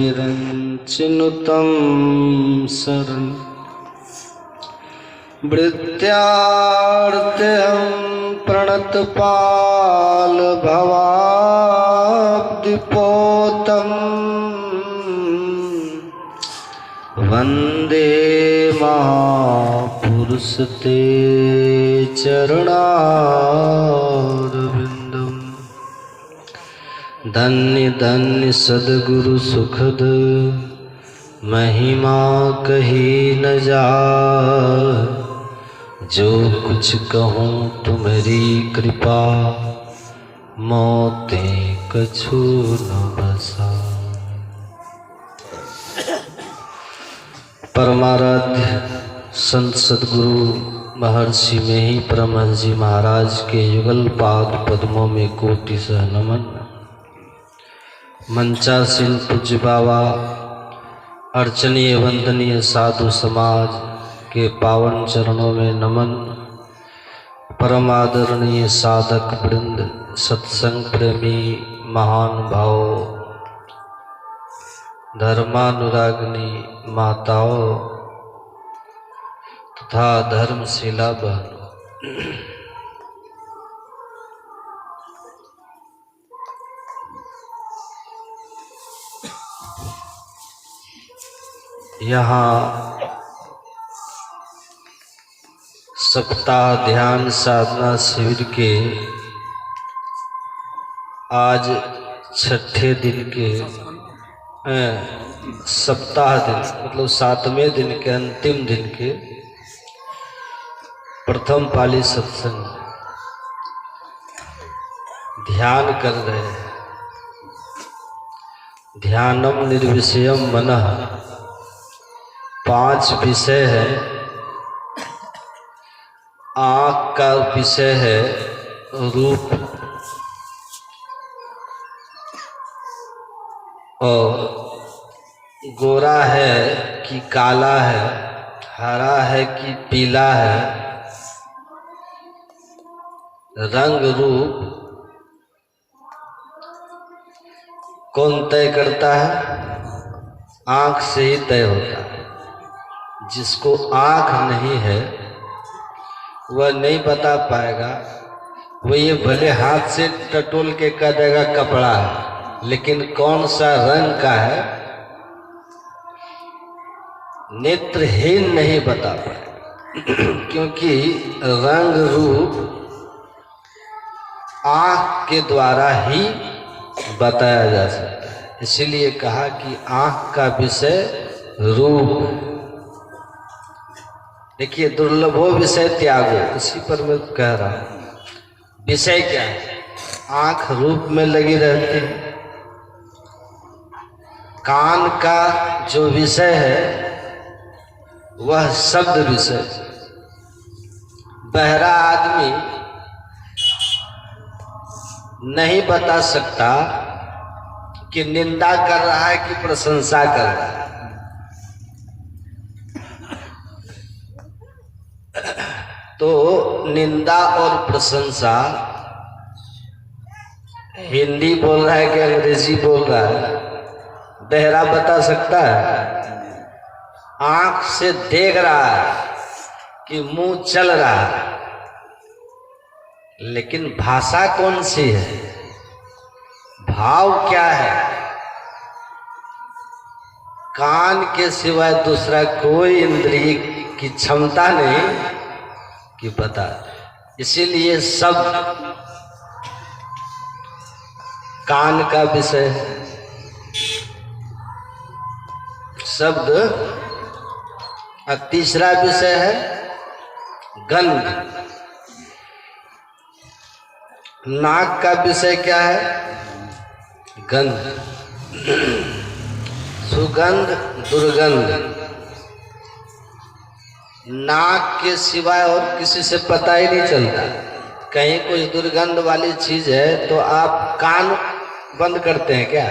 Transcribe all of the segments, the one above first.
विरञ्चिनुतं शरणं वृत्त्यार्त्यं प्रणतपालभवाब्धिपोतं वन्दे महापुरुषते चरणारविन्दम्। धन्य धन्य सद्गुरु सुखद महिमा कही न जाए, जो कुछ कहूँ तुम्हारी कृपा मोते कछु न बसा। परमाराध्य संत सद्गुरु महर्षि में ही परमहंस जी महाराज के युगल पाद पद्मों में कोटि सह नमन। मंचासीन पूज्य बाबा, अर्चनीय वंदनीय साधु समाज के पावन चरणों में नमन। परम आदरणीय साधक वृंद, सत्संग प्रेमी महान भाव, धर्मानुरागिनी माताओं तथा धर्मशिला बहनों, यहाँ सप्ताह ध्यान साधना शिविर के आज छठे दिन के सप्ताह दिन मतलब 7वें दिन के अंतिम दिन के प्रथम पाली सत्संग ध्यान कर रहे हैं। ध्यानम निर्विषयम मनः 5 विषय है। आँख का विषय है रूप, और गोरा है कि काला है, हरा है कि पीला है, रंग रूप कौन तय करता है? आँख से ही तय होता है। जिसको आँख नहीं है वह नहीं बता पाएगा। वह ये भले हाथ से टटोल के कह देगा कपड़ा है, लेकिन कौन सा रंग का है नेत्रहीन नहीं बता पाएगा। क्योंकि रंग रूप आँख के द्वारा ही बताया जा सकता है। इसीलिए कहा कि आँख का विषय रूप। देखिए, दुर्लभो विषय त्यागो, इसी पर मैं कह रहा हूँ। विषय क्या है? आँख रूप में लगी रहती है। कान का जो विषय है वह शब्द विषय। बहरा आदमी नहीं बता सकता कि निंदा कर रहा है कि प्रशंसा कर रहा है। तो निंदा और प्रशंसा हिंदी बोल रहा है कि अंग्रेजी बोल रहा है, बहरा बता सकता है? आंख से देख रहा है कि मुंह चल रहा है, लेकिन भाषा कौन सी है? भाव क्या है? कान के सिवाय दूसरा कोई इंद्रिय की क्षमता नहीं कि बता। इसीलिए शब्द कान का विषय है। शब्द। और तीसरा विषय है गंध। नाक का विषय क्या है? गंध। सुगंध, दुर्गंध। नाक के सिवाय और किसी से पता ही नहीं चलता। कहीं कोई दुर्गंध वाली चीज है तो आप कान बंद करते हैं क्या?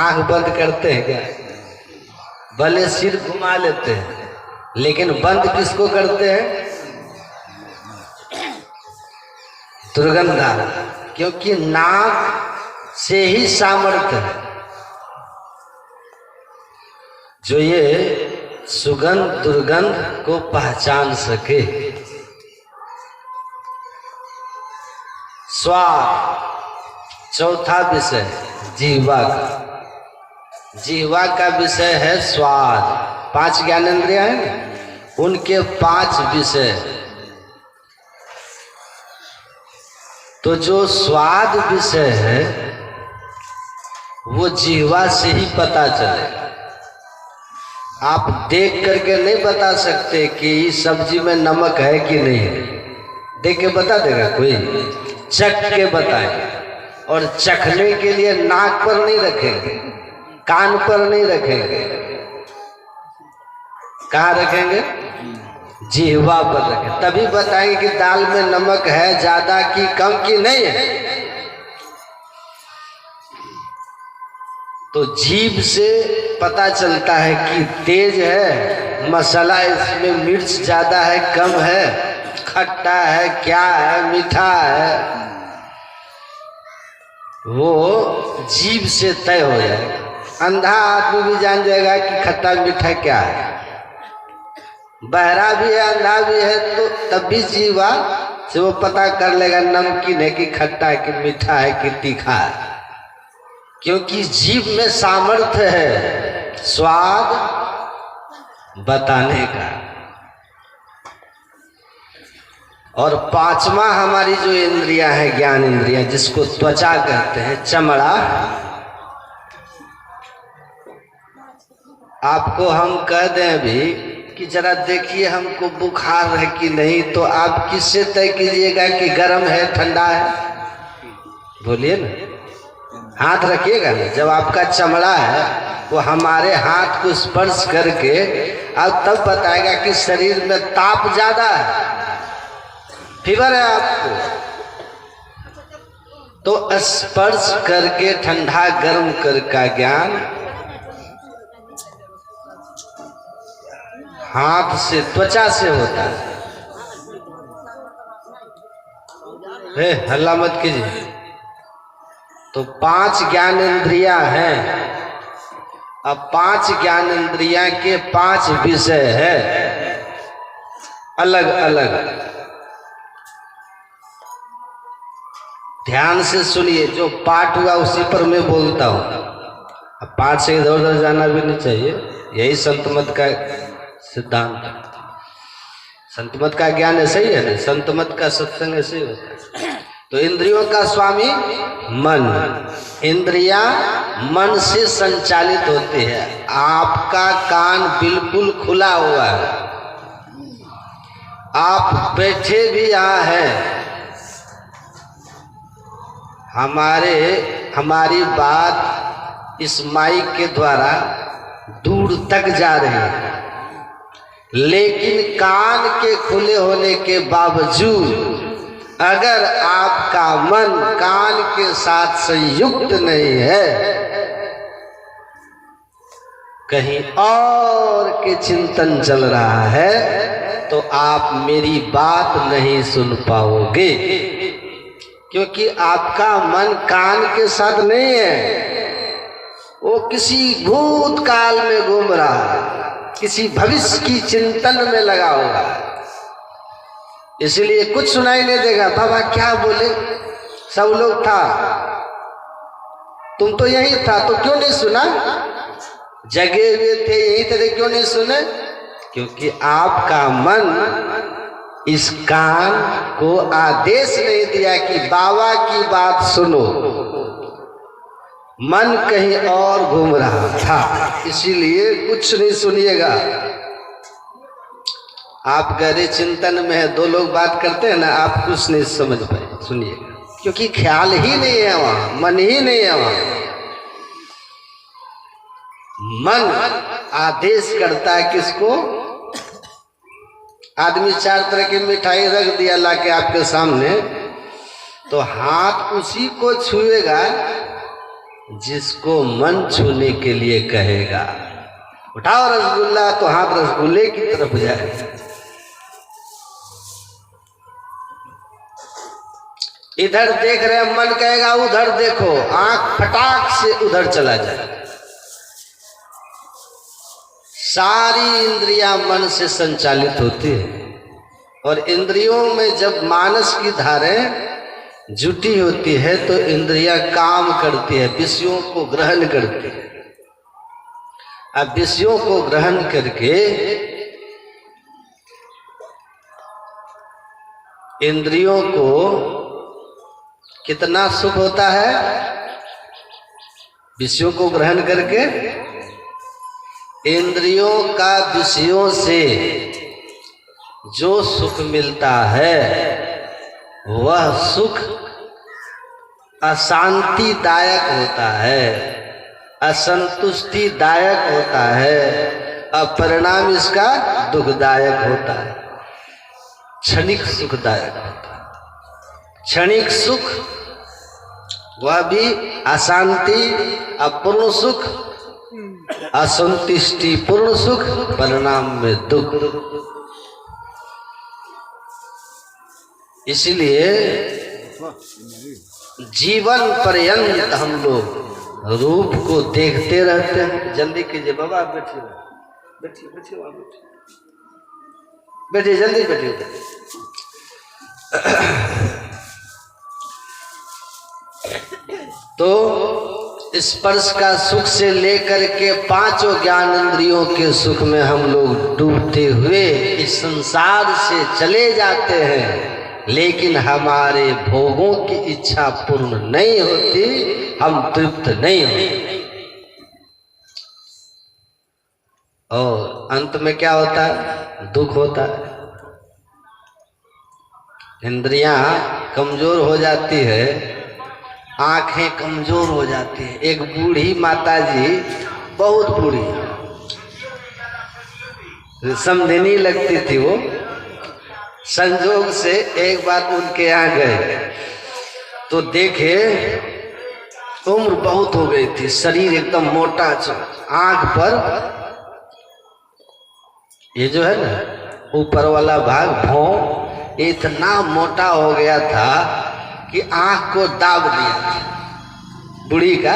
आंख बंद करते हैं क्या? भले सिर घुमा लेते हैं, लेकिन बंद किसको करते हैं? दुर्गंधा। क्योंकि नाक से ही सामर्थ्य है। जो ये सुगंध दुर्गंध को पहचान सके। स्वाद चौथा विषय जिह्वा का। जिह्वा का विषय है स्वाद। 5 ज्ञानेंद्रिय हैं, उनके 5 विषय। तो जो स्वाद विषय है वो जिह्वा से ही पता चलेगा। आप देख करके नहीं बता सकते कि इस सब्जी में नमक है कि नहीं है। देख के बता देगा कोई? चख के बताएं। और चखने के लिए नाक पर नहीं रखेंगे, कान पर नहीं रखेंगे, कहाँ रखेंगे? जिह्वा पर रखें, तभी बताएंगे कि दाल में नमक है ज्यादा कि कम कि नहीं है। तो जीभ से पता चलता है कि तेज है, मसाला इसमें मिर्च ज्यादा है कम है, खट्टा है क्या है, मीठा है, वो जीभ से तय हो जाएगा। अंधा आदमी भी जान जाएगा कि खट्टा मीठा क्या है। बहरा भी है, अंधा भी है, तो तब भी जीवा से वो पता कर लेगा नमकीन है कि खट्टा है कि मीठा है कि तीखा है। क्योंकि जीभ में सामर्थ्य है स्वाद बताने का। और 5वां हमारी जो इंद्रियां हैं, ज्ञान इंद्रियां, जिसको त्वचा कहते हैं, चमड़ा। आपको हम कह दें अभी कि जरा देखिए हमको बुखार है कि नहीं, तो आप किससे तय कीजिएगा कि गर्म है ठंडा है? बोलिए ना, हाथ रखिएगा ना। जब आपका चमड़ा है वो हमारे हाथ को स्पर्श करके अब तब बताएगा कि शरीर में ताप ज्यादा है, फीवर है आपको। तो स्पर्श करके ठंडा गर्म कर का ज्ञान हाथ से, त्वचा से होता है। हल्ला मत कीजिए। तो 5 ज्ञानेंद्रियां हैं। अब 5 ज्ञानेंद्रियां के 5 विषय है अलग अलग। ध्यान से सुनिए, जो पाठ हुआ उसी पर मैं बोलता हूं। अब पाठ से इधर उधर जाना भी नहीं चाहिए, यही संत मत का सिद्धांत। संत मत का ज्ञान ऐसे ही है ना, संत मत का सत्संग ऐसे ही होता है। तो इंद्रियों का स्वामी मन। इंद्रियां मन से संचालित होती है। आपका कान बिल्कुल खुला हुआ है, आप बैठे भी यहाँ हैं, हमारी बात इस माइक के द्वारा दूर तक जा रही है, लेकिन कान के खुले होने के बावजूद अगर आपका मन कान के साथ संयुक्त नहीं है, कहीं और के चिंतन चल रहा है, तो आप मेरी बात नहीं सुन पाओगे। क्योंकि आपका मन कान के साथ नहीं है, वो किसी भूतकाल में घूम रहा है, किसी भविष्य की चिंतन में लगा हुआ है। इसलिए कुछ सुनाई नहीं देगा। बाबा क्या बोले? सब लोग था, तुम तो यही था, तो क्यों नहीं सुना? जगे हुए थे, यही थे, क्यों नहीं सुने? क्योंकि आपका मन इस कान को आदेश नहीं दिया कि बाबा की बात सुनो। मन कहीं और घूम रहा था, इसीलिए कुछ नहीं सुनिएगा। आप गहरे चिंतन में है, 2 लोग बात करते हैं ना, आप कुछ नहीं समझ पाए, सुनिएगा। क्योंकि ख्याल ही नहीं है वहां, मन ही नहीं है वहां। मन आदेश करता है किसको? आदमी 4 तरह की मिठाई रख दिया लाके आपके सामने, तो हाथ उसी को छुएगा जिसको मन छूने के लिए कहेगा। उठाओ रसगुल्ला, तो हाथ रसगुल्ले की तरफ जाएगा। इधर देख रहे हैं, मन कहेगा उधर देखो, आंख फटाक से उधर चला जाए। सारी इंद्रियां मन से संचालित होती है और इंद्रियों में जब मानस की धारें जुटी होती है तो इंद्रियां काम करती है, विषयों को ग्रहण करती है। अब विषयों को ग्रहण करके इंद्रियों को कितना सुख होता है? विषयों को ग्रहण करके इंद्रियों का विषयों से जो सुख मिलता है वह सुख अशांतिदायक होता है, असंतुष्टिदायक होता है और परिणाम इसका दुखदायक होता है, क्षणिक सुखदायक होता है। क्षणिक सुख वह भी अशांति, अपूर्ण सुख, असंतुष्टि पूर्ण सुख, परिणाम में दुख। इसलिए जीवन पर्यंत हम लोग रूप को देखते रहते हैं। जल्दी कीजिए बाबा, आप बैठिए बैठिए बैठिए वहां बैठिए, जल्दी बैठिए। तो स्पर्श का सुख से लेकर के पांचों ज्ञान इंद्रियों के सुख में हम लोग डूबते हुए इस संसार से चले जाते हैं, लेकिन हमारे भोगों की इच्छा पूर्ण नहीं होती, हम तृप्त नहीं होते। और अंत में क्या होता है? दुख होता है। इंद्रियां कमजोर हो जाती है, आंखें कमजोर हो जाती है। एक बूढ़ी माता जी, बहुत बूढ़ी, समझनी लगती थी, वो संजोग से एक बार उनके यहाँ गए तो देखे उम्र बहुत हो गई थी, शरीर एकदम मोटा, आंख पर ये जो है ना ऊपर वाला भाग भौं इतना मोटा हो गया था कि आंख को दाब दिया बूढ़ी का।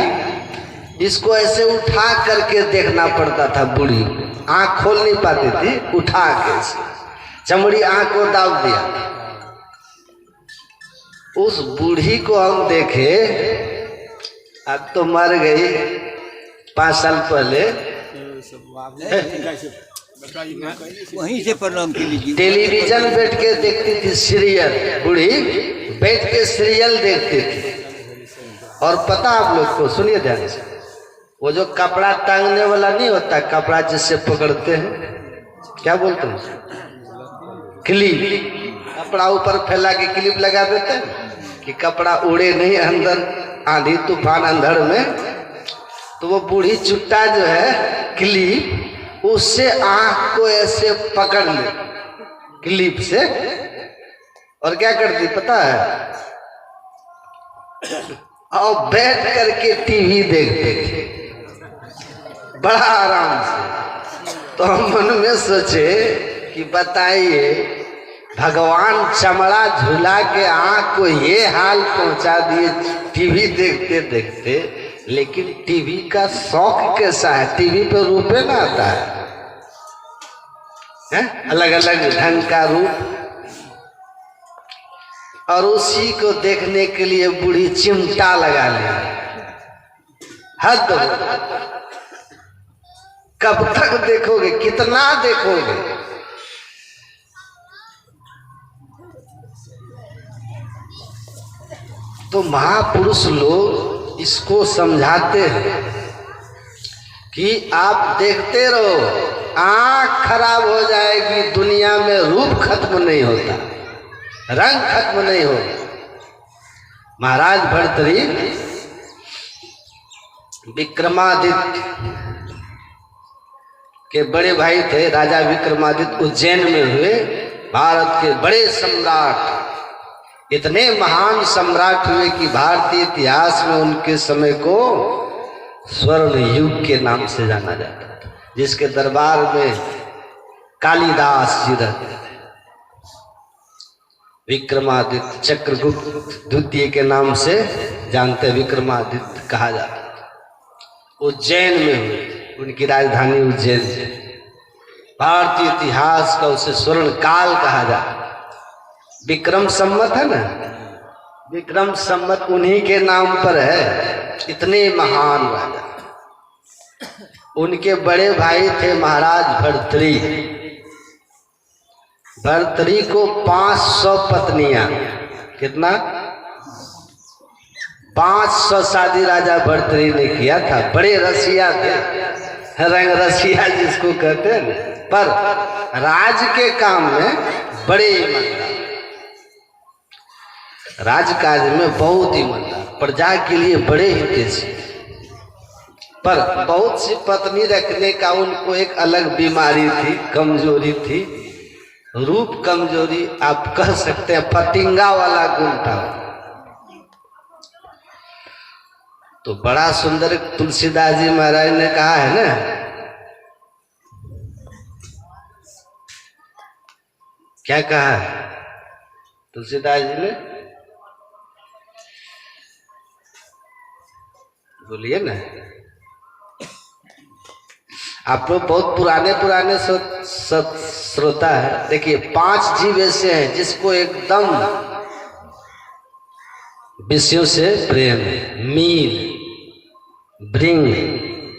इसको ऐसे उठा करके देखना पड़ता था, बूढ़ी आंख खोल नहीं पाती थी, उठा के चमड़ी आंख को दाब दिया। उस बूढ़ी को हम देखे, अब तो मर गई 5 साल पहले, वहीं से प्रणाम कीजिए। टेलीविजन बैठ के देखती थी सीरियल, बूढ़ी बैठ के सीरियल देखती थी। और पता आप लोग को, सुनिए ध्यान से, वो जो कपड़ा टांगने वाला नहीं होता, कपड़ा जिससे पकड़ते हैं, क्या बोलते हैं? क्लिप। कपड़ा ऊपर फैला के क्लिप लगा देते हैं कि कपड़ा उड़े नहीं अंदर, आंधी तूफान अंधड़ में। तो वो बूढ़ी चुट्टा जो है क्लिप, उससे आंख को ऐसे पकड़ ले क्लिप से, और क्या करती पता है? और बैठ करके टीवी देखते थे बड़ा आराम से। तो हम मन में सोचे कि बताइए, भगवान चमड़ा झुला के आंख को ये हाल पहुंचा दिए टीवी देखते देखते, लेकिन टीवी का शौक कैसा है? टीवी पे रूपे ना आता है, अलग अलग ढंग का रूप, और उसी को देखने के लिए बूढ़ी चिमटा लगा ले। हद हो। कब तक देखोगे? कितना देखोगे? तो महापुरुष लोग इसको समझाते हैं कि आप देखते रहो, आंख खराब हो जाएगी, दुनिया में रूप खत्म नहीं होता, रंग खत्म नहीं होता। महाराज भर्तृहरि विक्रमादित्य के बड़े भाई थे, राजा विक्रमादित्य उज्जैन में हुए, भारत के बड़े सम्राट, इतने महान सम्राट हुए कि भारतीय इतिहास में उनके समय को स्वर्ण युग के नाम से जाना जाता था, जिसके दरबार में कालिदास जी रहते थे। विक्रमादित्य, चक्रगुप्त द्वितीय के नाम से जानते, विक्रमादित्य कहा जाता था। उज्जैन में हुए, उनकी राजधानी उज्जैन है। भारतीय इतिहास का उसे स्वर्ण काल कहा जाता। विक्रम संवत है ना, विक्रम संवत उन्हीं के नाम पर है। इतने महान राजा। उनके बड़े भाई थे महाराज भर्तृ। भर्तृ को 500 पत्नियां, कितना 500 शादी राजा भर्तृ ने किया था। बड़े रसिया थे, रंग रसिया जिसको कहते हैं, पर राज के काम में बड़े ईमानदार, राजकाज में बहुत ईमानदार, प्रजा के लिए बड़े हितैषी। पर बहुत सी पत्नी रखने का उनको एक अलग बीमारी थी, कमजोरी थी, रूप कमजोरी आप कह सकते हैं, फतिंगा वाला गुण था। तो बड़ा सुंदर तुलसीदास जी महाराज ने कहा है ना, क्या कहा है तुलसीदास जी ने, बोलिए ना। आप लोग बहुत पुराने श्रोता है। देखिए 5 जीव ऐसे हैं जिसको एकदम विषयों से प्रेम है। मील, भृंग,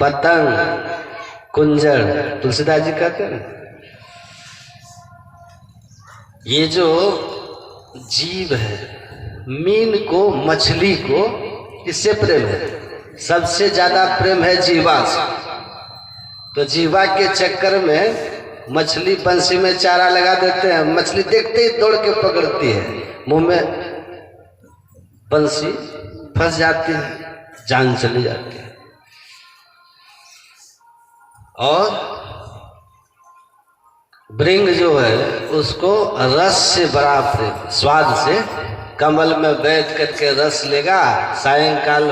पतंग, कुंजर, तुलसीदास जी कहते हैं। ये जो जीव है, मीन को, मछली को, किससे प्रेम है? सबसे ज्यादा प्रेम है जीवा से। तो जीवा के चक्कर में मछली बंसी में चारा लगा देते हैं, मछली देखते ही दौड़ के पकड़ती है, मुंह में बंसी फंस जाती है, जान चली जाती है। और भृंग जो है उसको रस से बड़ा प्रेम, स्वाद से। कमल में बैठ करके रस लेगा, सायंकाल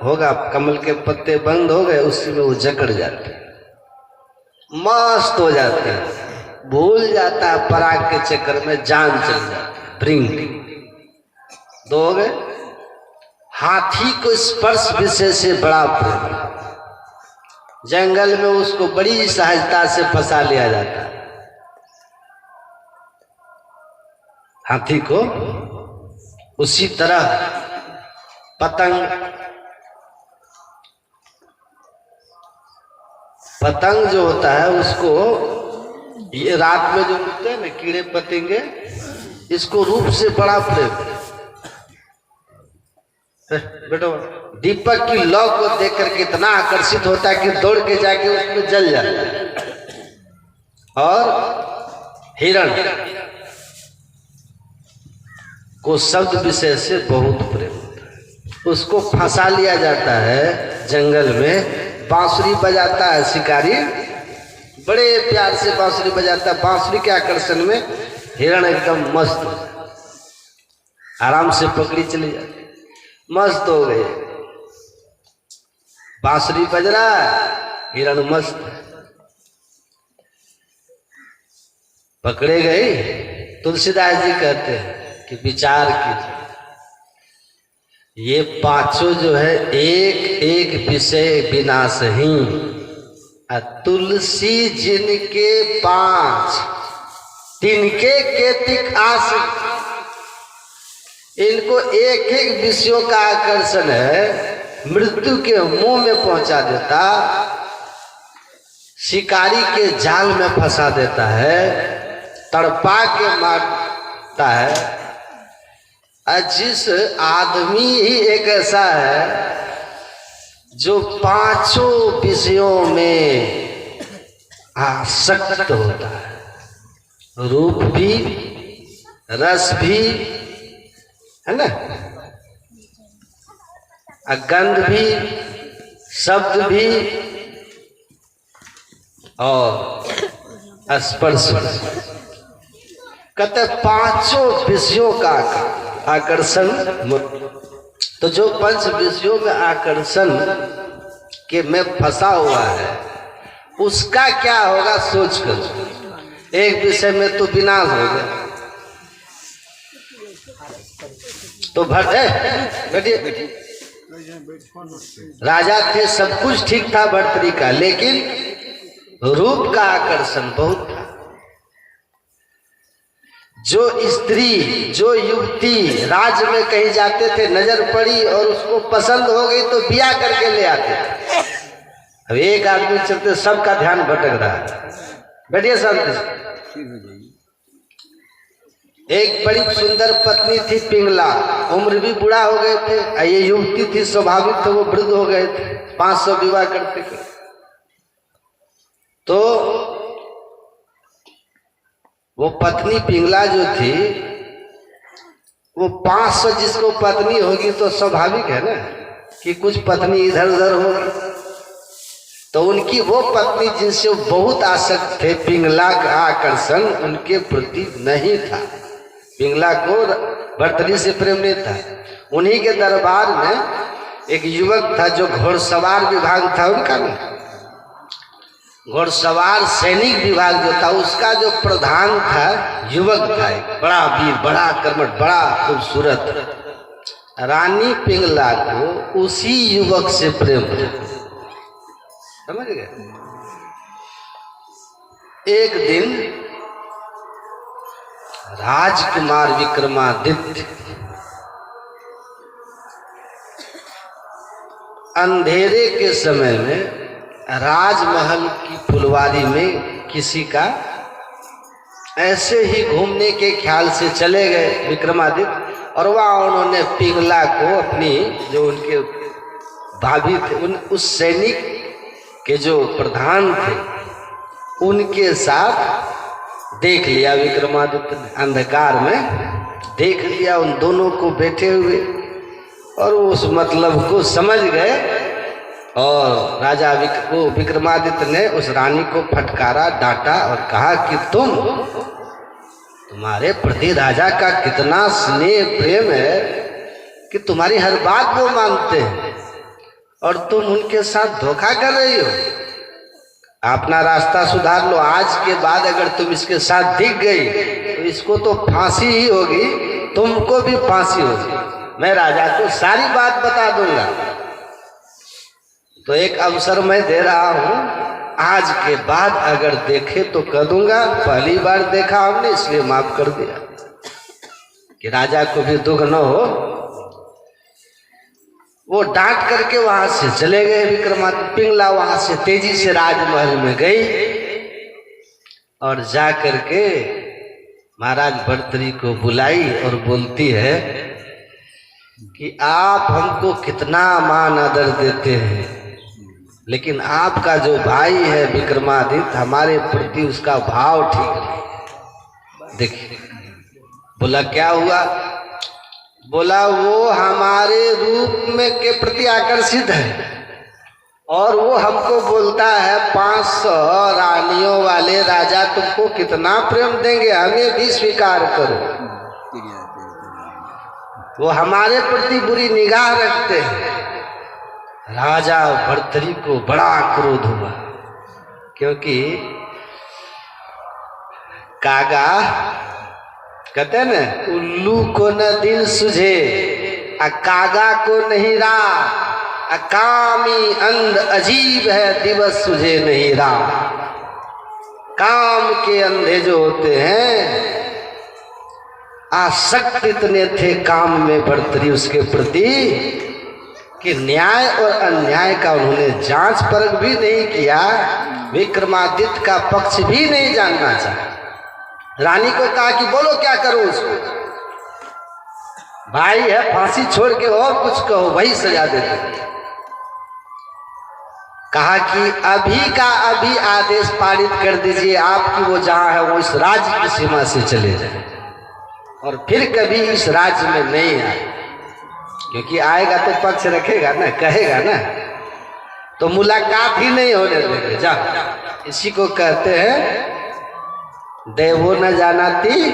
होगा, कमल के पत्ते बंद हो गए, उसी में वो जकड़ जाते, मस्त हो जाते हैं, भूल जाता है पराग के चक्कर में, जान चल जाती है। भृंग 2 हो गए। हाथी को स्पर्श विषय से बड़ा प्रेम, जंगल में उसको बड़ी सहजता से फंसा लिया जाता है। हाथी को उसी तरह पतंग जो होता है उसको, ये रात में जो उड़ते हैं ना कीड़े पतंगे, इसको रूप से बड़ा प्रेम। बेटो दीपक की लौ को देख करके इतना आकर्षित होता है कि दौड़ के जाके उसमें जल जाता है। और हिरण को शब्द विषय से बहुत प्रेम होता है, उसको फंसा लिया जाता है जंगल में। बांसुरी बजाता है शिकारी, बड़े प्यार से बांसुरी बजाता है, बांसुरी के आकर्षण में हिरण एकदम मस्त हो जाता, आराम से पकड़ी चली जाती, मस्त हो गए। बांसुरी बज रहा है, हिरण मस्त, पकड़े गए। तुलसीदास जी कहते हैं कि विचार कीजिए, ये 5 जो है एक एक विषय विनाशहीन, तुलसी जिनके 5 तिनके केतिक आस। इनको एक एक विषयों का आकर्षण है, मृत्यु के मुंह में पहुंचा देता, शिकारी के जाल में फंसा देता है, तड़पा के मारता है। जिस आदमी ही एक ऐसा है जो 5 विषयों में आसक्त होता है, रूप भी, रस भी है ना, गंध भी, शब्द भी और स्पर्श। कहते 5 विषयों का आकर्षण। तो जो 5 विषयों में आकर्षण के में फंसा हुआ है, उसका क्या होगा सोच कर। एक विषय में तो विनाश हो गया। तो बैठिए, राजा थे, सब कुछ ठीक था भर्तृ का, लेकिन रूप का आकर्षण बहुत था। जो स्त्री, जो युवती राज्य में कहीं जाते थे, नजर पड़ी और उसको पसंद हो गई तो ब्याह करके ले आते थे। अब एक आदमी चलते सबका ध्यान भटक रहा है। बैठिए शांति से। एक बड़ी सुंदर पत्नी थी पिंगला, उम्र भी बूढ़ा हो गए थे। ये युवती थी, स्वाभाविक तो वो वृद्ध हो गए थे, 500 विवाह करते थे। तो वो पत्नी पिंगला जो थी, वो 500 जिसको पत्नी होगी तो स्वाभाविक है ना कि कुछ पत्नी इधर उधर होगी। तो उनकी वो पत्नी जिनसे बहुत आसक्त थे, पिंगला का आकर्षण उनके प्रति नहीं था। पिंगला को भर्तरी से प्रेम नहीं था। उन्हीं के दरबार में एक युवक था जो घोड़सवार विभाग था उनका ना, घोड़सवार सैनिक विभाग जो था उसका जो प्रधान था युवक था, एक बड़ा वीर, बड़ा कर्मठ, बड़ा खूबसूरत। रानी पिंगला को उसी युवक से प्रेम था, समझ गए। एक दिन राजकुमार विक्रमादित्य अंधेरे के समय में राजमहल की फुलवारी में किसी का ऐसे ही घूमने के ख्याल से चले गए विक्रमादित्य, और वहाँ उन्होंने पिंगला को अपनी जो उनके भाभी थे, उस सैनिक के जो प्रधान थे उनके साथ देख लिया। विक्रमादित्य ने अंधकार में देख लिया उन दोनों को बैठे हुए, और उस मतलब को समझ गए। और राजा विक्रमादित्य ने उस रानी को फटकारा, डांटा और कहा कि तुम्हारे प्रति राजा का कितना स्नेह प्रेम है कि तुम्हारी हर बात वो मानते हैं और तुम उनके साथ धोखा कर रही हो। अपना रास्ता सुधार लो। आज के बाद अगर तुम इसके साथ दिख गई तो इसको तो फांसी ही होगी, तुमको भी फांसी होगी। मैं राजा को सारी बात बता दूंगा। तो एक अवसर मैं दे रहा हूं, आज के बाद अगर देखे तो कह दूंगा पहली बार देखा हमने इसलिए माफ कर दिया, कि राजा को भी दुख न हो। वो डांट करके वहां से चले गए विक्रमादित्य। पिंगला वहां से तेजी से राजमहल में गई और जा करके महाराज भर्तरी को बुलाई और बोलती है कि आप हमको कितना मान आदर देते हैं, लेकिन आपका जो भाई है विक्रमादित्य, हमारे प्रति उसका भाव ठीक नहीं। देखिए बोला क्या हुआ? बोला वो हमारे रूप में के प्रति आकर्षित है और वो हमको बोलता है 500 रानियों वाले राजा तुमको कितना प्रेम देंगे, हमें भी स्वीकार करो। वो हमारे प्रति बुरी निगाह रखते हैं। राजा भर्तरी को बड़ा क्रोध हुआ, क्योंकि कागा कहते हैं ना, उल्लू को न दिन सुझे कागा को नहीं रात, कामी अंध अजीब है दिवस सुझे नहीं रात। काम के अंधे जो होते हैं, आसक्त इतने थे काम में भर्तरी उसके प्रति कि न्याय और अन्याय का उन्होंने जांच परख भी नहीं किया, विक्रमादित्य का पक्ष भी नहीं जानना चाहा। रानी को कहा कि बोलो क्या करूं उसको, भाई है फांसी छोड़ के और कुछ कहो, वही सजा देते। कहा कि अभी का अभी आदेश पारित कर दीजिए, आपकी वो जहां है वो इस राज्य की सीमा से चले जाए और फिर कभी इस राज्य में नहीं आए, क्योंकि आएगा तो पक्ष रखेगा ना, कहेगा ना, तो मुलाकात ही नहीं होने देंगे। जा, इसी को कहते हैं देवो न जानाती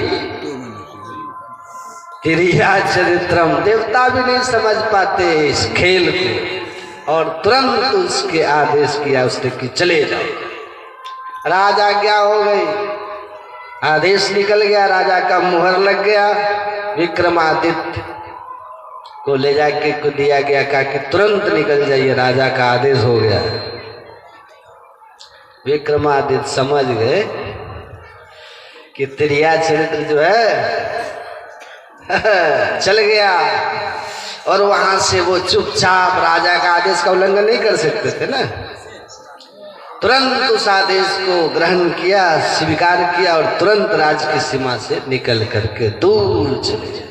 तिरिया चरित्रम। देवता भी नहीं समझ पाते इस खेल को, और तुरंत उसके आदेश किया उसने कि चले जाओ। राजा क्या हो गई, आदेश निकल गया, राजा का मुहर लग गया। विक्रमादित्य को ले जाके को दिया गया, कहा कि तुरंत निकल जाइए, राजा का आदेश हो गया। विक्रमादित्य समझ गए कि त्रिया चरित्र जो है चल गया, और वहां से वो चुपचाप राजा का आदेश का उल्लंघन नहीं कर सकते थे ना, तुरंत उस आदेश को ग्रहण किया, स्वीकार किया और तुरंत राज की सीमा से निकल करके दूर चले गए।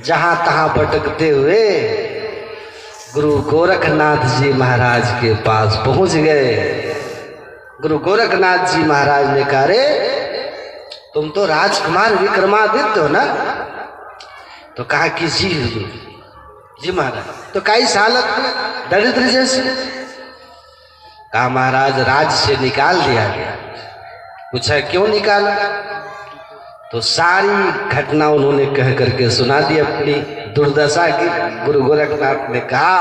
जहां तहां भटकते हुए गुरु गोरखनाथ जी महाराज के पास पहुंच गए। गुरु गोरखनाथ जी महाराज ने कहा, रे तुम तो राजकुमार विक्रमादित्य हो ना? तो कहा कि जी जी महाराज। तो कैसी हालत में? दरिद्र जैसे। कहा महाराज राज से निकाल दिया गया। पूछा क्यों निकाला? तो सारी घटना उन्होंने कह करके सुना दी अपनी दुर्दशा की। गुरु गोरखनाथ ने कहा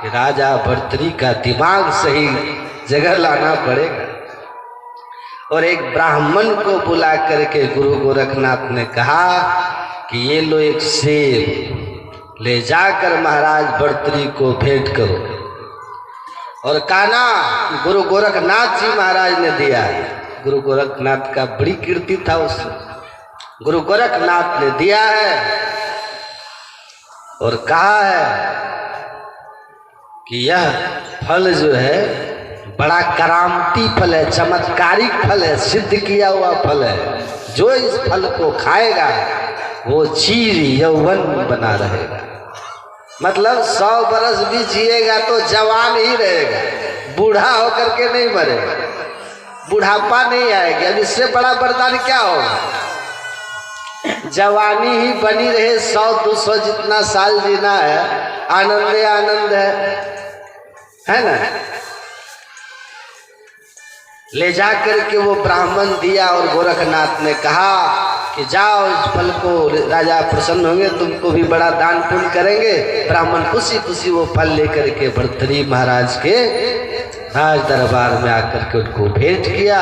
कि राजा भर्तृहरि का दिमाग सही जगह लाना पड़ेगा, और एक ब्राह्मण को बुला करके गुरु गोरखनाथ ने कहा कि ये लो एक सेब, ले जाकर महाराज भर्तृहरि को भेंट करो। और काना गुरु गोरखनाथ जी महाराज ने दिया। गुरु गोरखनाथ का बड़ी कीर्ति था उसमें। गुरु गोरखनाथ ने दिया है और कहा है कि यह फल जो है बड़ा करामती फल है, चमत्कारिक फल है, सिद्ध किया हुआ फल है। जो इस फल को खाएगा वो चीर यौवन बना रहेगा। मतलब 100 बरस भी जिएगा तो जवान ही रहेगा, बूढ़ा होकर के नहीं मरेगा, बुढ़ापा नहीं आएगा। अब इससे बड़ा वरदान क्या होगा? जवानी ही बनी रहे, 100-200 जितना साल जीना है, आनंद आनंद है ना? ले जा करके वो ब्राह्मण दिया और गोरखनाथ ने कहा कि जाओ इस फल को, राजा प्रसन्न होंगे, तुमको भी बड़ा दान पुण्य करेंगे। ब्राह्मण खुशी खुशी वो फल लेकर के भर्तृहरि महाराज के राज दरबार में आकर के उनको भेंट किया।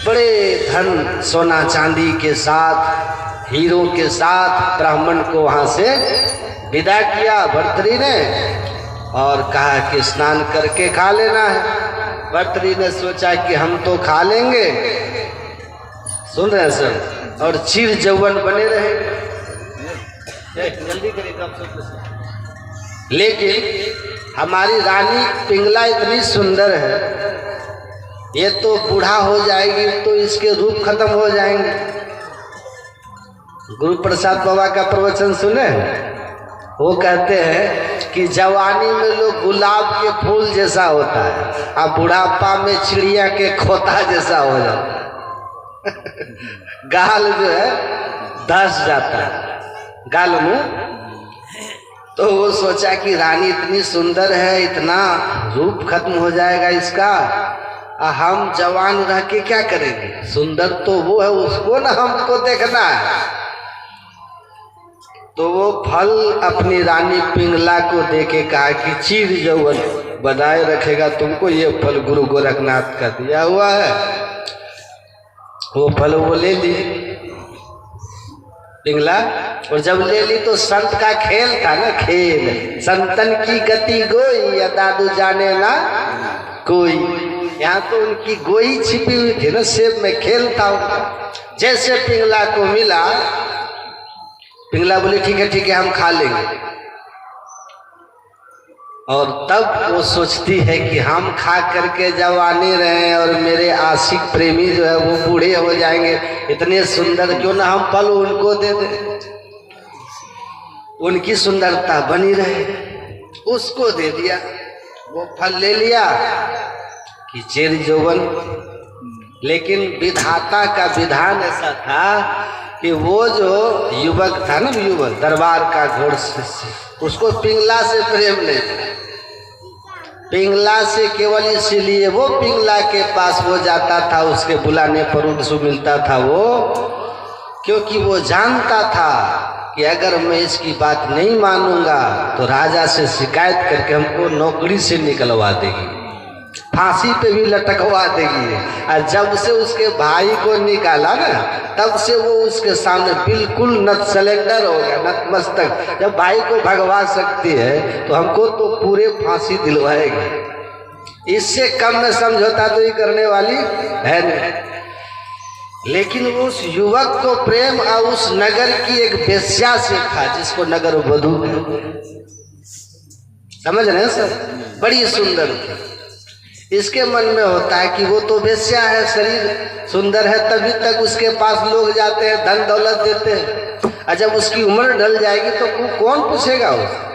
बड़े धन सोना चांदी के साथ, हीरों के साथ ब्राह्मण को वहां से विदा किया भर्तृहरि ने, और कहा कि स्नान करके खा लेना है। भर्तृहरि ने सोचा कि हम तो खा लेंगे, सुन रहे हैं सर, और चिर जौवन बने रहे। जल्दी करिए, लेकिन हमारी रानी पिंगला इतनी सुंदर है, ये तो बूढ़ा हो जाएगी तो इसके रूप खत्म हो जाएंगे। गुरु प्रसाद बाबा का प्रवचन सुने, वो कहते हैं कि जवानी में लोग गुलाब के फूल जैसा होता है, और बुढ़ापा में चिड़िया के खोता जैसा हो जाता है। गाल जो है धस जाता है गाल में। तो वो सोचा कि रानी इतनी सुंदर है, इतना रूप खत्म हो जाएगा इसका, हम जवान रह के क्या करेंगे? सुंदर तो वो है, उसको ना हमको देखना है। तो वो फल अपनी रानी पिंगला को देके कहा कि चीर यौवन बनाए रखेगा तुमको, ये फल गुरु गोरखनाथ का दिया हुआ है। वो फल वो ले ली पिंगला, और जब ले ली तो संत का खेल था ना, खेल संतन की गति गोई या दादू जाने ना कोई। यहाँ तो उनकी गोई छिपी हुई थी ना, सेब में खेल था उनका। जैसे पिंगला को मिला, पिंगला बोली ठीक है हम खा लेंगे। और तब वो सोचती है कि हम खा करके जवानी रहे और मेरे आशिक प्रेमी जो है वो बूढ़े हो जाएंगे, इतने सुंदर, क्यों ना हम फल उनको दे दें, उनकी सुंदरता बनी रहे। उसको दे दिया, वो फल ले लिया कि चिर यौवन। लेकिन विधाता का विधान ऐसा था कि वो जो युवक था ना, युवक दरबार का घोड़, उसको पिंगला से प्रेम नहीं था। पिंगला से केवल इसीलिए वो पिंगला के पास वो जाता था, उसके बुलाने पर उनको मिलता था वो, क्योंकि वो जानता था कि अगर मैं इसकी बात नहीं मानूंगा तो राजा से शिकायत करके हमको नौकरी से निकलवा देगी, फांसी पे भी लटकवा देगी। और जब से उसके भाई को निकाला ना, तब से वो उसके सामने बिल्कुल नत सिलेंडर हो गया, नतमस्तक। जब भाई को भगवा सकती है तो हमको तो पूरे फांसी दिलवाएगी। इससे कम में समझौता तो ये करने वाली है नहीं। लेकिन उस युवक को प्रेम और उस नगर की एक वेश्या से था जिसको नगर वधू समझ रहे हैं सर, बड़ी सुंदर थी। इसके मन में होता है कि वो तो वेश्या है, शरीर सुंदर है, तभी तक उसके पास लोग जाते हैं, धन दौलत देते हैं, और जब उसकी उम्र ढल जाएगी तो कौन पूछेगा उसे।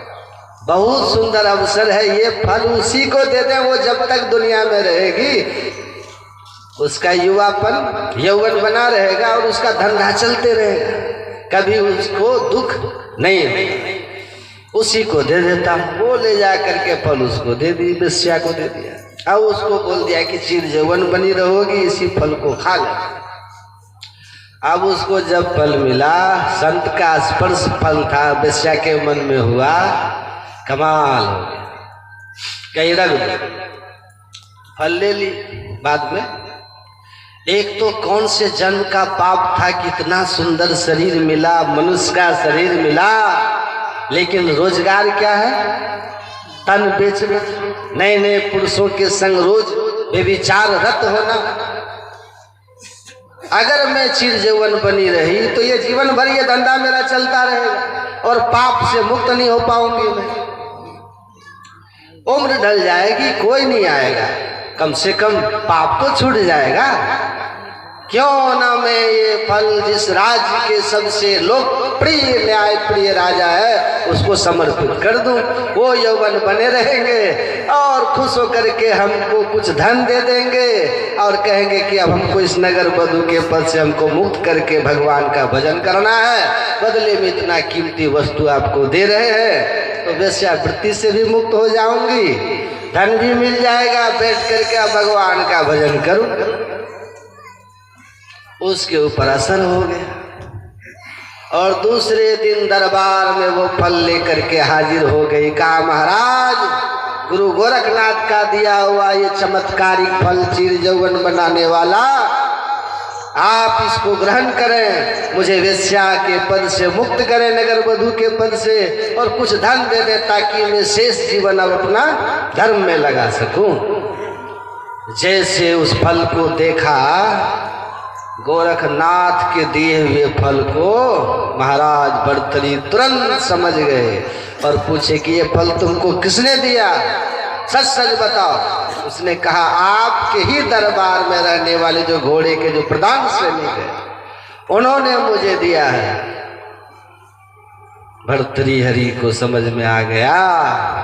बहुत सुंदर अवसर है, ये फल उसी को दे दें वो जब तक दुनिया में रहेगी उसका युवापन यौवन बना रहेगा और उसका धंधा चलते रहेगा, कभी उसको दुख नहीं, उसी को दे देता। वो ले जा करके फल उसको दे दी, वेश्या को दे दिया। अब उसको बोल दिया कि चिर यौवन बनी रहोगी, इसी फल को खा ले। अब उसको जब फल मिला, संत का स्पर्श फल था, वेश्या के मन में हुआ, कमाल हो गया, कई रंग फल ले ली। बाद में एक तो कौन से जन्म का पाप था कि इतना सुंदर शरीर मिला, मनुष्य का शरीर मिला, लेकिन रोजगार क्या है, तन बेचना, नए नए पुरुषों के संग रोज बेविचार रत होना। अगर मैं चिर यौवन बनी रही तो ये जीवन भर ये धंधा मेरा चलता रहेगा और पाप से मुक्त नहीं हो पाऊंगी मैं। उम्र ढल जाएगी, कोई नहीं आएगा, कम से कम पाप तो छूट जाएगा। क्यों ना मैं ये फल जिस राज्य के सबसे लोकप्रिय न्याय प्रिय राजा है उसको समर्पित कर दूं, वो यौवन बने रहेंगे और खुश होकर के हमको कुछ धन दे देंगे और कहेंगे कि अब हमको इस नगर वधू के पद से हमको मुक्त करके भगवान का भजन करना है, बदले में इतना कीमती वस्तु आपको दे रहे हैं, तो वेश्यावृत्ति से भी मुक्त हो जाऊंगी, धन भी मिल जाएगा, बैठ करके भगवान का भजन करूं। उसके ऊपर असर हो गया और दूसरे दिन दरबार में वो फल लेकर के हाजिर हो गई। कहा महाराज, गुरु गोरखनाथ का दिया हुआ ये चमत्कारिक फल चिर यौवन बनाने वाला, आप इसको ग्रहण करें, मुझे वेश्या के पद से मुक्त करें, नगर वधू के पद से, और कुछ धन दे दें ताकि मैं शेष जीवन अब अपना धर्म में लगा सकूं। जैसे उस फल को देखा, गोरखनाथ के दिए हुए फल को महाराज भर्तृहरि तुरंत समझ गए और पूछे कि ये फल तुमको किसने दिया, सच सच बताओ। उसने कहा, आपके ही दरबार में रहने वाले जो घोड़े के जो प्रधान सैनिक है उन्होंने मुझे दिया है। भर्तृहरि को समझ में आ गया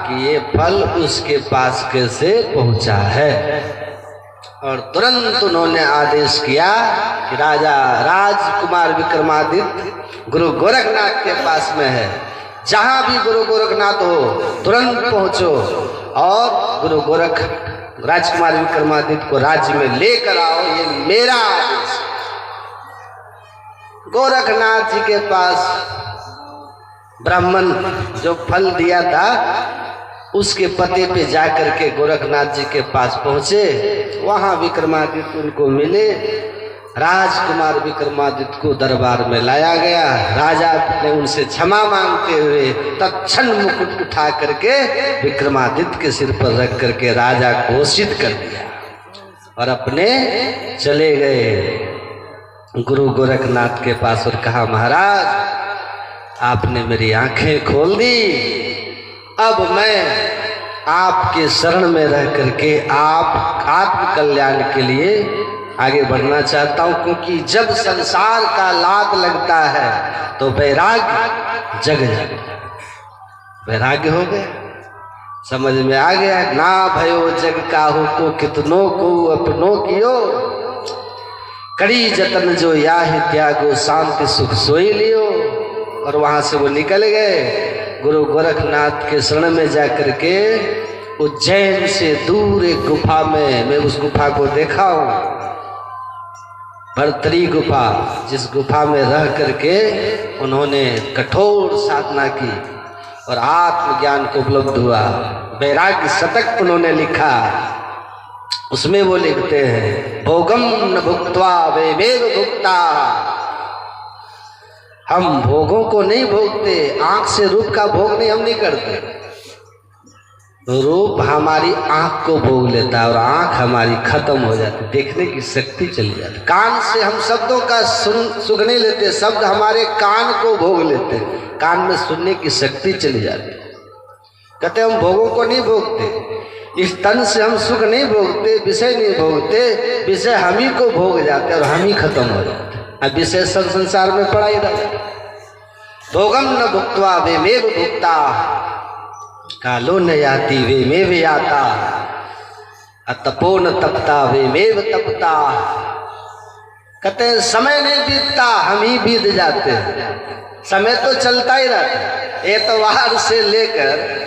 कि ये फल उसके पास कैसे पहुंचा है और तुरंत उन्होंने आदेश किया कि राजा राजकुमार विक्रमादित्य गुरु गोरखनाथ के पास में है, जहां भी गुरु गोरखनाथ हो तुरंत पहुंचो और गुरु गोरख राजकुमार विक्रमादित्य को राज्य में लेकर आओ, ये मेरा आदेश। गोरखनाथ जी के पास ब्राह्मण जो फल दिया था उसके पते पे जाकर के गोरखनाथ जी के पास पहुंचे। वहां विक्रमादित्य उनको मिले, राजकुमार विक्रमादित्य को दरबार में लाया गया। राजा ने उनसे क्षमा मांगते हुए तत्क्षण मुकुट उठा करके विक्रमादित्य के सिर पर रख करके राजा घोषित कर दिया और अपने चले गए गुरु गोरखनाथ के पास और कहा, महाराज आपने मेरी आंखें खोल दी, अब मैं आपके शरण में रह करके आप आत्म कल्याण के लिए आगे बढ़ना चाहता हूं, क्योंकि जब संसार का लाग लगता है तो वैराग्य जग जाता है। वैराग्य हो गया, समझ में आ गया, ना भयो जग काहू को कितनों को अपनों कियो, कड़ी जतन जो याहि त्यागो शांति सुख सोई लियो। और वहां से वो निकल गए। गुरु गोरखनाथ के शरण में जाकर के उज्जैन से दूर एक गुफा में, मैं उस गुफा को देखा हूं, भर्तृहरि गुफा, जिस गुफा में रह करके उन्होंने कठोर साधना की और आत्मज्ञान को उपलब्ध हुआ। वैराग्य शतक उन्होंने लिखा, उसमें वो लिखते हैं, भोगम न भुक्त्वा वैमेव भुक्ता, हम भोगों को नहीं भोगते, आंख से रूप का भोग नहीं हम नहीं करते, रूप हमारी आंख को भोग लेता है और आंख हमारी खत्म हो जाती, देखने की शक्ति चली जाती। कान से हम शब्दों का सुनने लेते, शब्द हमारे कान को भोग लेते, कान में सुनने की शक्ति चली जाती। कहते हम भोगों को नहीं भोगते, इस तन से हम सुख नहीं भोगते, विषय नहीं भोगते, विषय हम ही को भोग जाते और हम ही खत्म हो जाते। अब विषय सब संसार में पड़ा ही रहता। भोगम न भुक्त्वा वेमेव भुक्ता, कालो न याति वेमेव याता, अतपो न तपता वेमेव तपता। कहते हैं समय नहीं बीतता, हम ही बीत जाते हैं। समय तो चलता ही रहता है, एतवार से लेकर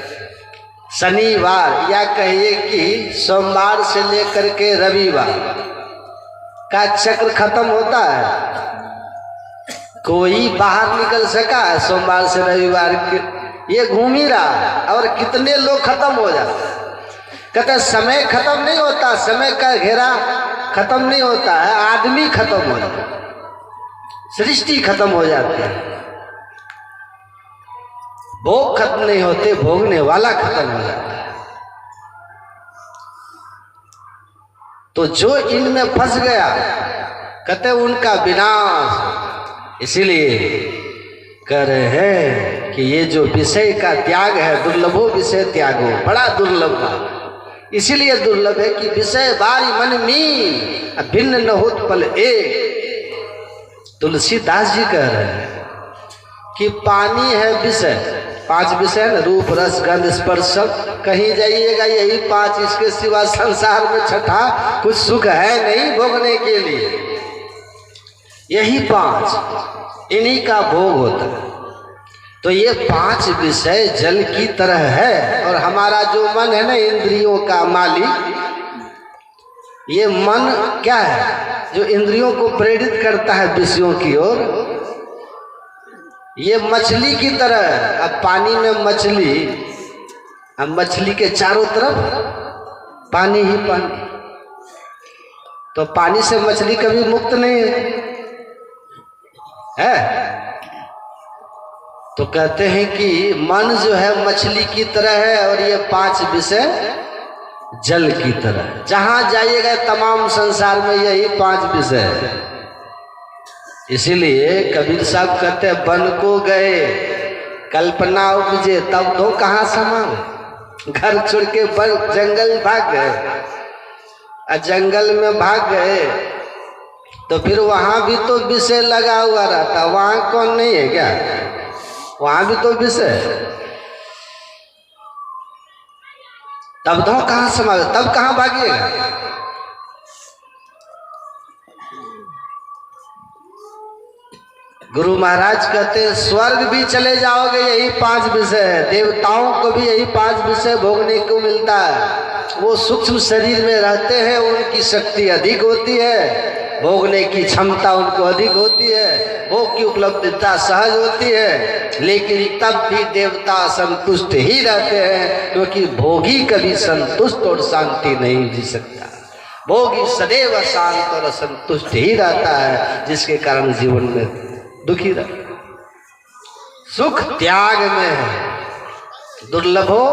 शनिवार, या कहिए कि सोमवार से लेकर के रविवार का चक्र खत्म होता है। कोई बाहर निकल सका है सोमवार से रविवार के, ये घूम ही रहा है और कितने लोग खत्म हो जाते। कहते समय खत्म नहीं होता, समय का घेरा खत्म नहीं होता है, आदमी खत्म हो जाता है, सृष्टि खत्म हो जाती है। भोग खत्म नहीं होते, भोगने वाला खत्म हो जाता है। तो जो इनमें फंस गया कहते उनका विनाश। इसीलिए कह रहे हैं कि ये जो विषय का त्याग है, दुर्लभो विषय त्यागो, बड़ा दुर्लभ बात। इसीलिए दुर्लभ है कि विषय बारी मन में भिन्न न होत पल एक। तुलसीदास जी कह रहे हैं कि पानी है विषय, 5 विषय न, रूप रस गंध स्पर्श सब, कहीं जाइएगा यही 5, इसके सिवा संसार में छठा कुछ सुख है नहीं भोगने के लिए। यही 5, इन्हीं का भोग होता है। तो ये 5 विषय जल की तरह है। और हमारा जो मन है ना, इंद्रियों का मालिक, ये मन क्या है जो इंद्रियों को प्रेरित करता है विषयों की ओर। ये मछली की तरह है। अब पानी में मछली, अब मछली के चारों तरफ पानी ही पानी, तो पानी से मछली कभी मुक्त नहीं है। तो कहते हैं कि मन जो है मछली की तरह है और ये 5 विषय जल की तरह। जहां जाइएगा तमाम संसार में यही 5 विषय है। इसीलिए कबीर साहब कहते हैं बन को गए कल्पना उपजे तब तो कहाँ समा। घर छोड़ के जंगल भाग गए, जंगल में भाग गए तो फिर वहां भी तो विषय लगा हुआ रहता। वहां कौन नहीं है क्या, वहां भी तो विषय। तब तो कहाँ समा, तब कहाँ भागिएगा। गुरु महाराज कहते हैं स्वर्ग भी चले जाओगे यही 5 विषय है, देवताओं को भी यही 5 विषय भोगने को मिलता है। वो सूक्ष्म शरीर में रहते हैं, उनकी शक्ति अधिक होती है, भोगने की क्षमता उनको अधिक होती है, भोग की उपलब्धता सहज होती है। लेकिन तब भी देवता संतुष्ट ही रहते हैं, क्योंकि भोगी कभी संतुष्ट और शांति नहीं जी सकता। भोगी सदैव शांत और असंतुष्ट ही रहता है, जिसके कारण जीवन में दुखी रहे। सुख त्याग में है, दुर्लभो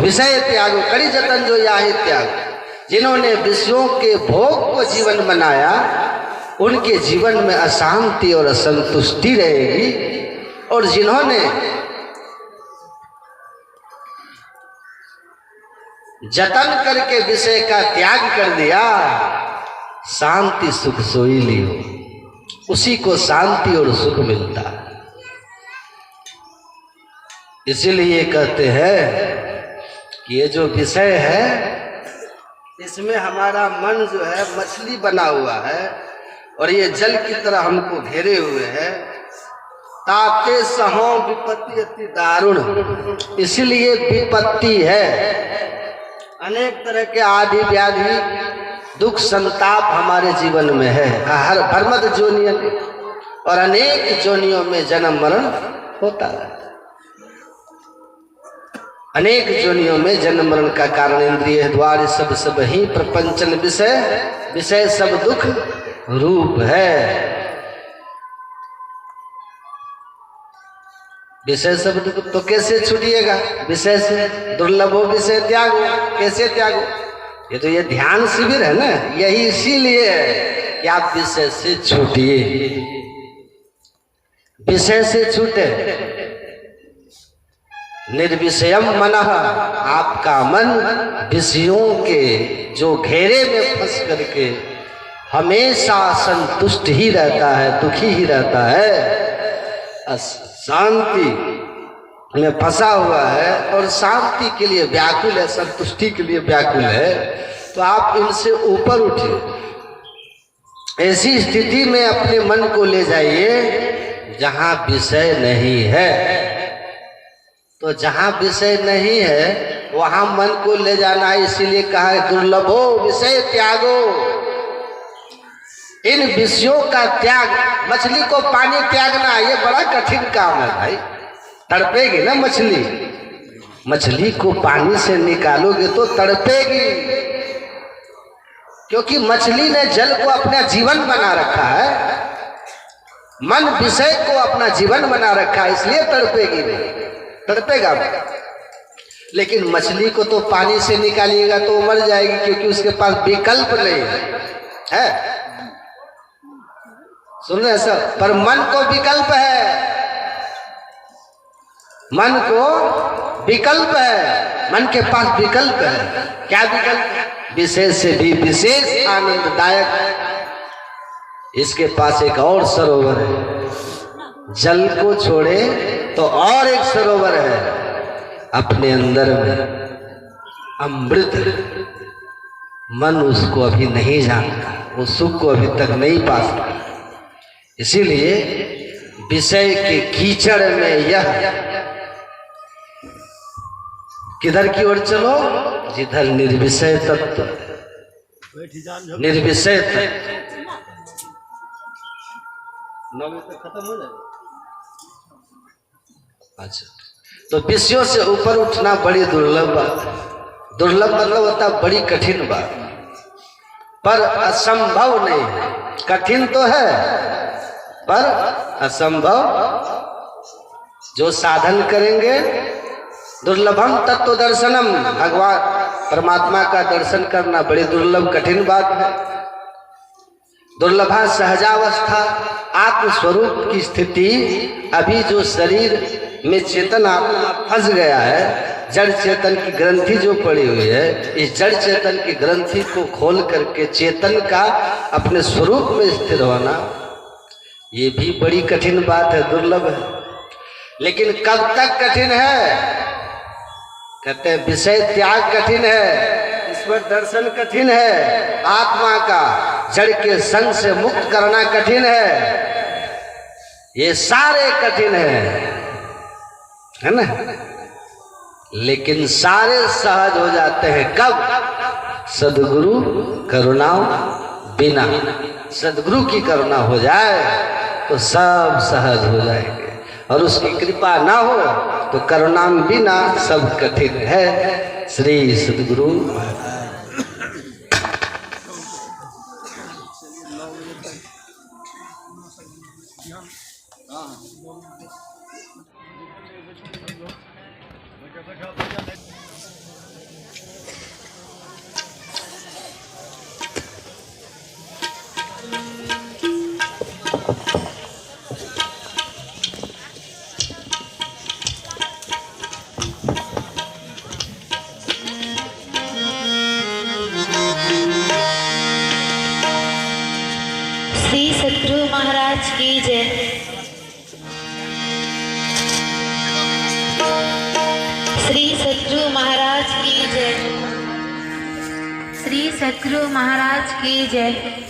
विषय त्यागो, कड़ी जतन जो याहि त्याग। जिन्होंने विषयों के भोग को जीवन बनाया, उनके जीवन में अशांति और असंतुष्टि रहेगी। और जिन्होंने जतन करके विषय का त्याग कर दिया, शांति सुख सोई लियो, उसी को शांति और सुख मिलता है। इसीलिए कहते हैं कि ये जो विषय है, इसमें हमारा मन जो है मछली बना हुआ है और ये जल की तरह हमको घेरे हुए है। ताते सहो विपत्ति अति दारुण, इसलिए विपत्ति है। अनेक तरह के आदि व्याधि दुख संताप हमारे जीवन में है, हर भरमद जोनियों और अनेक जोनियों में जन्म मरण होता है। अनेक जोनियों में जन्म मरण का कारण इंद्रिय द्वार सब ही प्रपंचन विषय, विषय सब दुख रूप है। विषय शब्द तो कैसे छूटिएगा? विषय से दुर्लभो विषय त्यागो, कैसे त्यागो? ये ध्यान शिविर है ना, यही इसीलिए है कि आप विषय से छूटिए, विषय से छूटे। निर्विषयम मनः, आपका मन विषयों के जो घेरे में फंस करके हमेशा संतुष्ट ही रहता है, दुखी ही रहता है, शांति में फंसा हुआ है और शांति के लिए व्याकुल है, संतुष्टि के लिए व्याकुल है, तो आप इनसे ऊपर उठिए। ऐसी स्थिति में अपने मन को ले जाइए जहां विषय नहीं है। तो जहां विषय नहीं है वहां मन को ले जाना, इसीलिए कहा है दुर्लभो विषय त्यागो। इन विषयों का त्याग, मछली को पानी त्यागना ये बड़ा कठिन काम है भाई, तड़पेगी ना मछली, मछली को पानी से निकालोगे तो तड़पेगी, क्योंकि मछली ने जल को अपना जीवन बना रखा है, मन विषय को अपना जीवन बना रखा है, इसलिए तड़पेगी नहीं, तड़पेगा। लेकिन मछली को तो पानी से निकालिएगा तो मर जाएगी, क्योंकि उसके पास विकल्प नहीं है। सुन रहे सब? पर मन को विकल्प है, मन को विकल्प है, मन के पास विकल्प है। क्या विकल्प है? विशेष से भी विशेष आनंददायक। इसके पास एक और सरोवर है, जल को छोड़े तो और एक सरोवर है अपने अंदर में, अमृत। मन उसको अभी नहीं जानता, वो सुख को अभी तक नहीं पा सका, इसीलिए विषय के कीचड़ में यह किधर की ओर चलो, जिधर निर्विषय तत्व, निर्विषय तत्व। 9 बजे तक खत्म हो जाएगा। अच्छा, तो विषयों से ऊपर उठना बड़ी दुर्लभ बात है। दुर्लभ मतलब होता है बड़ी कठिन बात, पर असंभव नहीं है। कठिन तो है पर असंभव। जो साधन करेंगे, दुर्लभम तत्व दर्शनम, भगवान परमात्मा का दर्शन करना बड़ी दुर्लभ कठिन बात है। दुर्लभा सहजावस्था, आत्मस्वरूप की स्थिति। अभी जो शरीर में चेतन आत्मा फंस गया है, जड़ चेतन की ग्रंथि जो पड़ी हुई है, इस जड़ चेतन की ग्रंथि को खोल करके चेतन का अपने स्वरूप में स्थिर होना, ये भी बड़ी कठिन बात है, दुर्लभ है। लेकिन कब तक कठिन है? कहते हैं विषय त्याग कठिन है, ईश्वर दर्शन कठिन है, आत्मा का जड़ के संग से मुक्त करना कठिन है, ये सारे कठिन है ना। लेकिन सारे सहज हो जाते हैं कब? सद्गुरु करुणा बिना। सद्गुरु की करुणा हो जाए तो सब सहज हो जाएंगे, और उसकी कृपा ना हो तो करुणा बिना सब कठिन है। श्री सद्गुरु। श्री सद्गुरु महाराज की जय। श्री सद्गुरु महाराज की जय। श्री सद्गुरु महाराज की जय।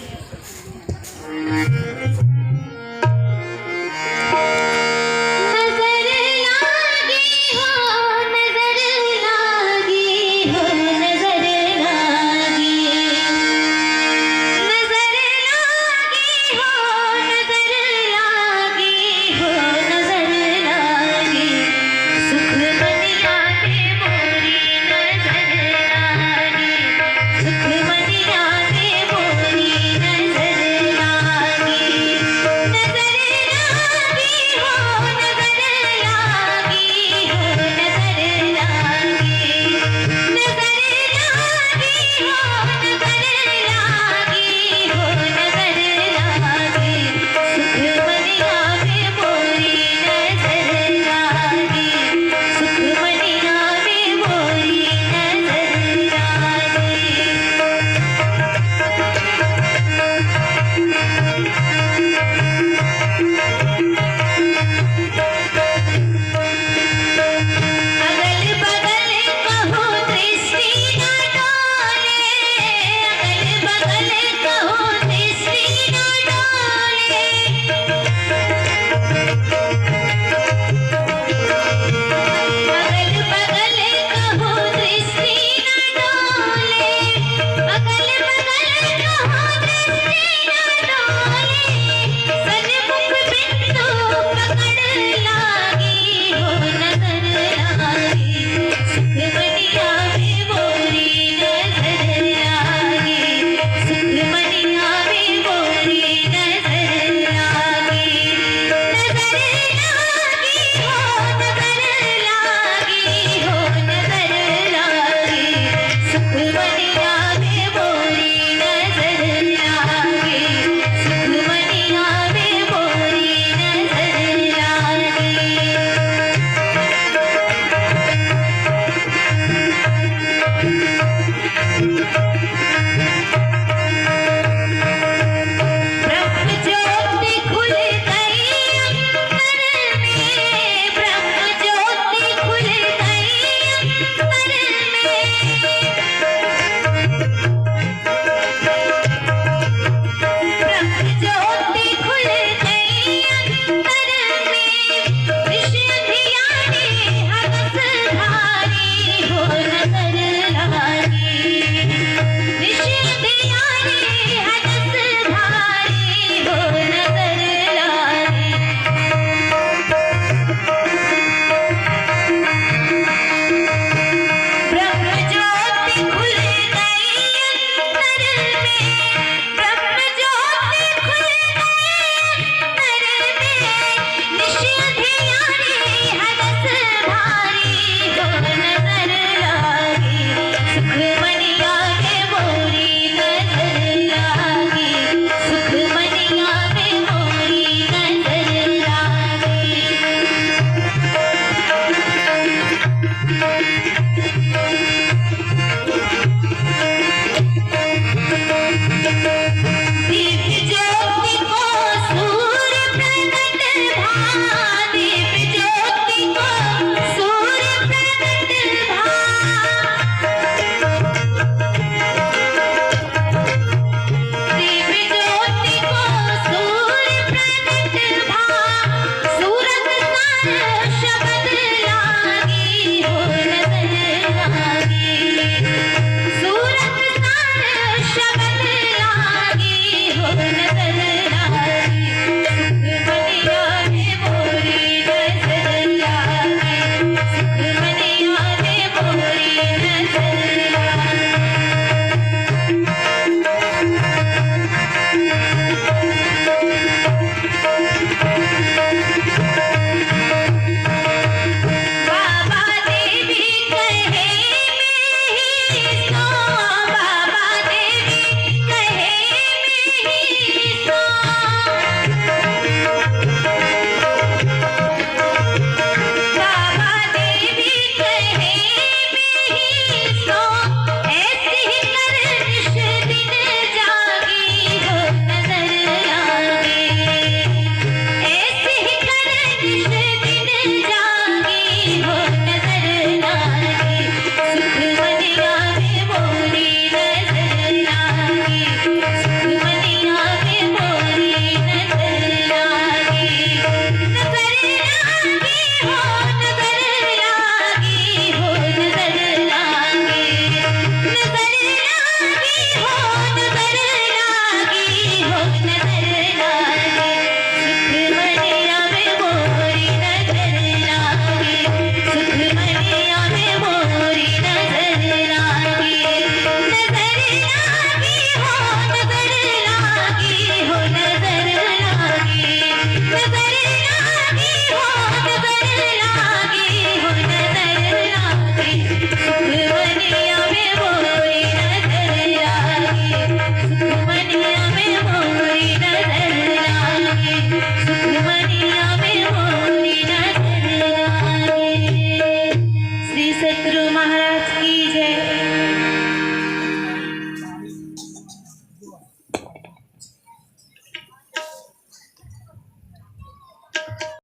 सतगुरु महाराज की जय।